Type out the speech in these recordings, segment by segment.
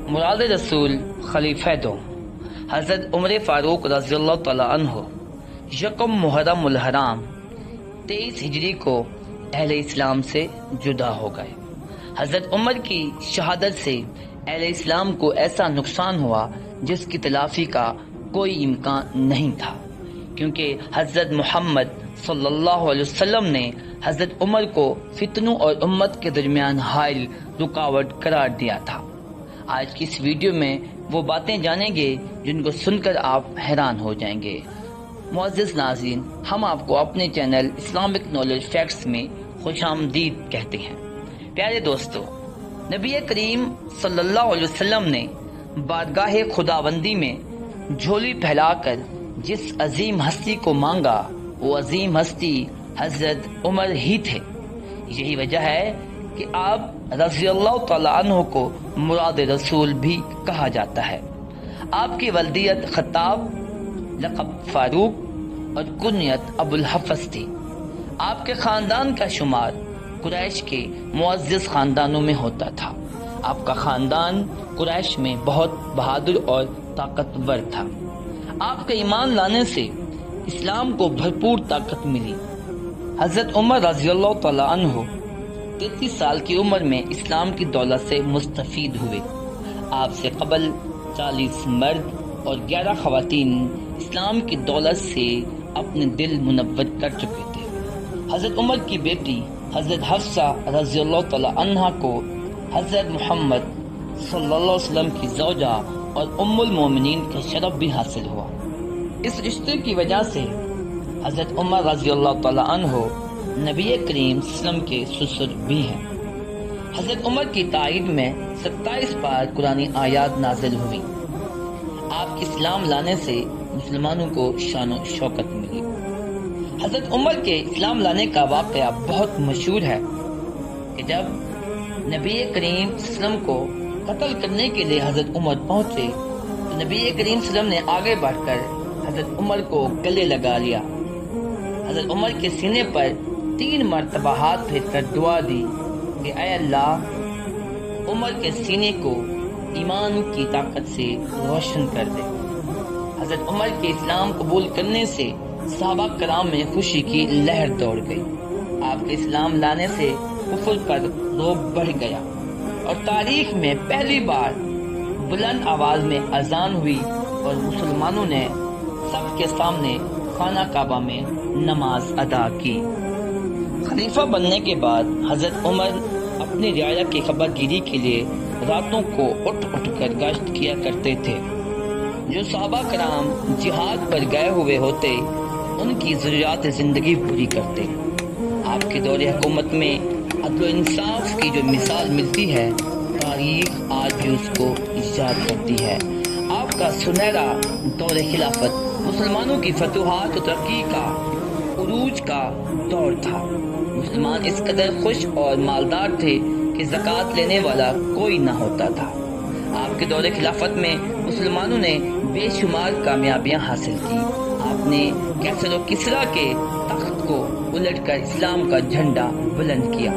مراد رسول خلیفہ دو حضرت عمر فاروق رضی اللہ تعالیٰ عنہ یکم محرم الحرام 23 ہجری کو اہل اسلام سے جدا ہو گئے۔ حضرت عمر کی شہادت سے اہل اسلام کو ایسا نقصان ہوا جس کی تلافی کا کوئی امکان نہیں تھا، کیونکہ حضرت محمد صلی اللہ علیہ وسلم نے حضرت عمر کو فتنوں اور امت کے درمیان حائل رکاوٹ قرار دیا تھا۔ آج کی اس ویڈیو میں وہ باتیں جانیں گے جن کو سن کر آپ حیران ہو جائیں گے۔ معزز ناظرین، ہم آپ کو اپنے چینل اسلامک نالج فیکٹس میں خوش آمدید کہتے ہیں۔ پیارے دوستو، نبی کریم صلی اللہ علیہ وسلم نے بارگاہ خداوندی میں جھولی پھیلا کر جس عظیم ہستی کو مانگا، وہ عظیم ہستی حضرت عمر ہی تھے۔ یہی وجہ ہے کہ آپ رضی اللہ تعالیٰ عنہ کو مراد رسول بھی کہا جاتا ہے۔ آپ کی والدیت خطاب، لقب فاروق اور کنیت ابو الحفظ تھی۔ آپ کے خاندان کا شمار قریش کے معزز خاندانوں میں ہوتا تھا۔ آپ کا خاندان قریش میں بہت بہادر اور طاقتور تھا۔ آپ کے ایمان لانے سے اسلام کو بھرپور طاقت ملی۔ حضرت عمر رضی اللہ تعالیٰ عنہ 33 سال کی عمر میں اسلام کی دولت سے مستفید ہوئے۔ آپ سے قبل 40 مرد اور 11 خواتین اسلام کی دولت سے اپنے دل منور کر چکے تھے۔ حضرت عمر کی بیٹی حضرت حفصہ رضی اللہ تعالیٰ عنہا کو حضرت محمد صلی اللہ علیہ وسلم کی زوجہ اور ام المومنین کا شرف بھی حاصل ہوا۔ اس رشتے کی وجہ سے حضرت عمر رضی اللہ تعالیٰ عنہ نبی کریم صلی اللہ علیہ وسلم کے سسر بھی ہیں۔ حضرت عمر کی تائید میں 27 بار قرآنی آیات نازل ہوئی۔ آپ کے اسلام لانے سے مسلمانوں کو شان و شوکت ملی۔ حضرت عمر کے اسلام لانے کا واقعہ بہت مشہور ہے کہ جب نبی کریم صلی اللہ علیہ وسلم کو قتل کرنے کے لیے حضرت عمر پہنچے تو نبی کریم صلی اللہ علیہ وسلم نے آگے بڑھ کر حضرت عمر کو گلے لگا لیا۔ حضرت عمر کے سینے پر 3 مرتبہ ہاتھ پھیر کر دعا دی کہ اے اللہ، عمر کے سینے کو ایمان کی طاقت سے روشن کر دے۔ حضرت عمر کے اسلام قبول کرنے سے صحابہ کرام میں خوشی کی لہر دوڑ گئی۔ آپ کے اسلام لانے سے کفر پر روب بڑھ گیا اور تاریخ میں پہلی بار بلند آواز میں اذان ہوئی اور مسلمانوں نے سب کے سامنے خانہ کعبہ میں نماز ادا کی۔ خلیفہ بننے کے بعد حضرت عمر اپنی رعایا کی خبر گیری کے لیے راتوں کو اٹھ کر گشت کیا کرتے تھے۔ جو صحابہ کرام جہاد پر گئے ہوئے ہوتے ان کی ضروریات زندگی پوری کرتے۔ آپ کے دور حکومت میں عدل و انصاف کی جو مثال ملتی ہے، تاریخ آج بھی اس کو یاد کرتی ہے۔ آپ کا سنہرا دور خلافت مسلمانوں کی فتوحات و ترقی کا عروج کا دور تھا۔ مسلمان اس قدر خوش اور مالدار تھے کہ زکوٰۃ لینے والا کوئی نہ ہوتا تھا۔ آپ کے دور خلافت میں مسلمانوں نے بے شمار کامیابیاں حاصل کی۔ آپ نے کیسر و کسریٰ کے تخت کو الٹ کر اسلام کا جھنڈا بلند کیا۔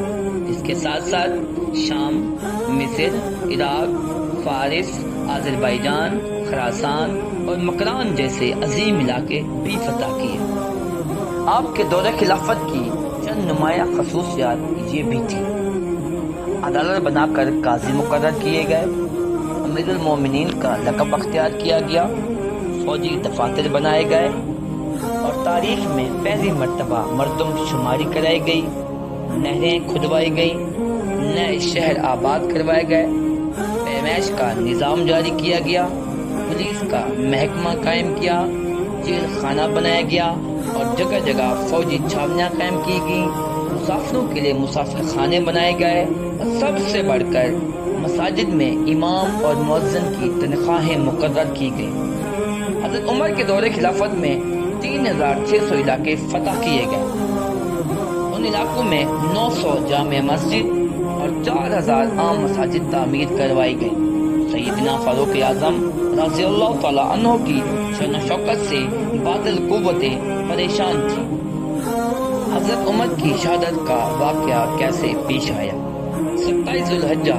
اس کے ساتھ ساتھ شام، مصر، عراق، فارس، آذربائیجان، خراسان اور مکران جیسے عظیم علاقے بھی فتح کیے۔ آپ کے دور خلافت کی چند نمایاں خصوصیات یہ بھی تھی: عدالت بنا کر قاضی مقرر کیے گئے، امیر المومنین کا لقب اختیار کیا گیا، فوجی دفاتر بنائے گئے اور تاریخ میں پہلی مرتبہ مردم شماری کرائی گئی، نہریں کھدوائی گئیں، نئے شہر آباد کروائے گئے، پیمائش کا نظام جاری کیا گیا، پولیس کا محکمہ قائم کیا، جیل خانہ بنایا گیا اور جگہ جگہ فوجی چھاونیاں قائم کی گئیں، مسافروں کے لیے مسافر خانے بنائے گئے اور سب سے بڑھ کر مساجد میں امام اور مؤذن کی تنخواہیں مقرر کی گئیں۔ حضرت عمر کے دور خلافت میں 3600 علاقے فتح کیے گئے۔ ان علاقوں میں 900 جامع مسجد اور 4000 عام مساجد تعمیر کروائی گئی۔ سیدنا فاروق اعظم رضی اللہ تعالیٰ عنہ کی شان و شوکت سے باطل قوتیں پریشان تھیں۔ حضرت عمر کی شہادت کا واقعہ کیسے پیش آیا؟ 27 ذوالحجہ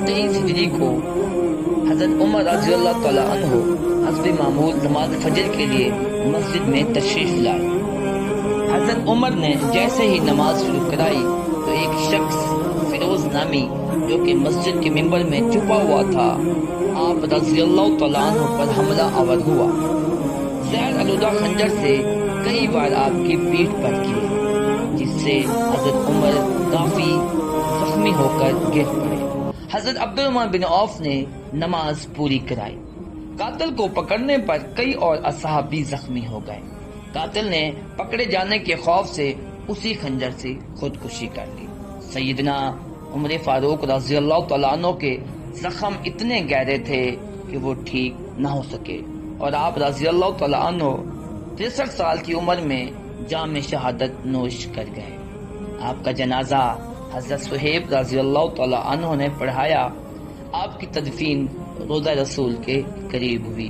23 ہجری کو حضرت عمر رضی اللہ تعالیٰ عنہ حسب معمول نماز فجر کے لیے مسجد میں تشریف لائے۔ حضرت عمر نے جیسے ہی نماز شروع کرائی تو ایک شخص فیروز نامی جو کہ مسجد کے ممبر میں چھپا ہوا تھا، آپ رضی اللہ تعالیٰ عنہ پر حملہ آور ہوا۔ زہر آلودہ خنجر سے کئی بار آپ کی پیٹھ پر کیے، جس سے حضرت عمر کافی زخمی ہو کر گر پڑے۔ حضرت عبد الرحمن بن عوف نے نماز پوری کرائی۔ قاتل کو پکڑنے پر کئی اور اصحاب بھی زخمی ہو گئے۔ قاتل نے پکڑے جانے کے خوف سے اسی خنجر سے خودکشی کر لی۔ سیدنا عمر فاروق رضی اللہ تعالیٰ عنہ کے زخم اتنے گہرے تھے کہ وہ ٹھیک نہ ہو سکے، اور آپ رضی اللہ تعالیٰ عنہ 63 سال کی عمر میں جام شہادت نوش کر گئے۔ آپ کا جنازہ حضرت صہیب رضی اللہ تعالیٰ عنہ نے پڑھایا۔ آپ کی تدفین روضہ رسول کے قریب ہوئی۔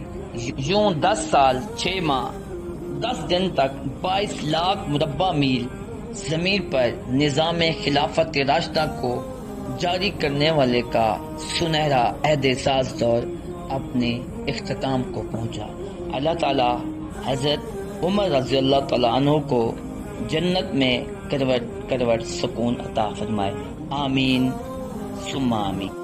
یوں 10 سال 6 ماہ 10 دن تک 22 لاکھ مربع میل زمین پر نظام خلافت راشدہ کو جاری کرنے والے کا سنہرا عہد ساز دور اپنے اختتام کو پہنچا۔ اللہ تعالی حضرت عمر رضی اللہ تعالیٰ عنہ کو جنت میں کروٹ کروٹ سکون عطا فرمائے، آمین ثم آمین۔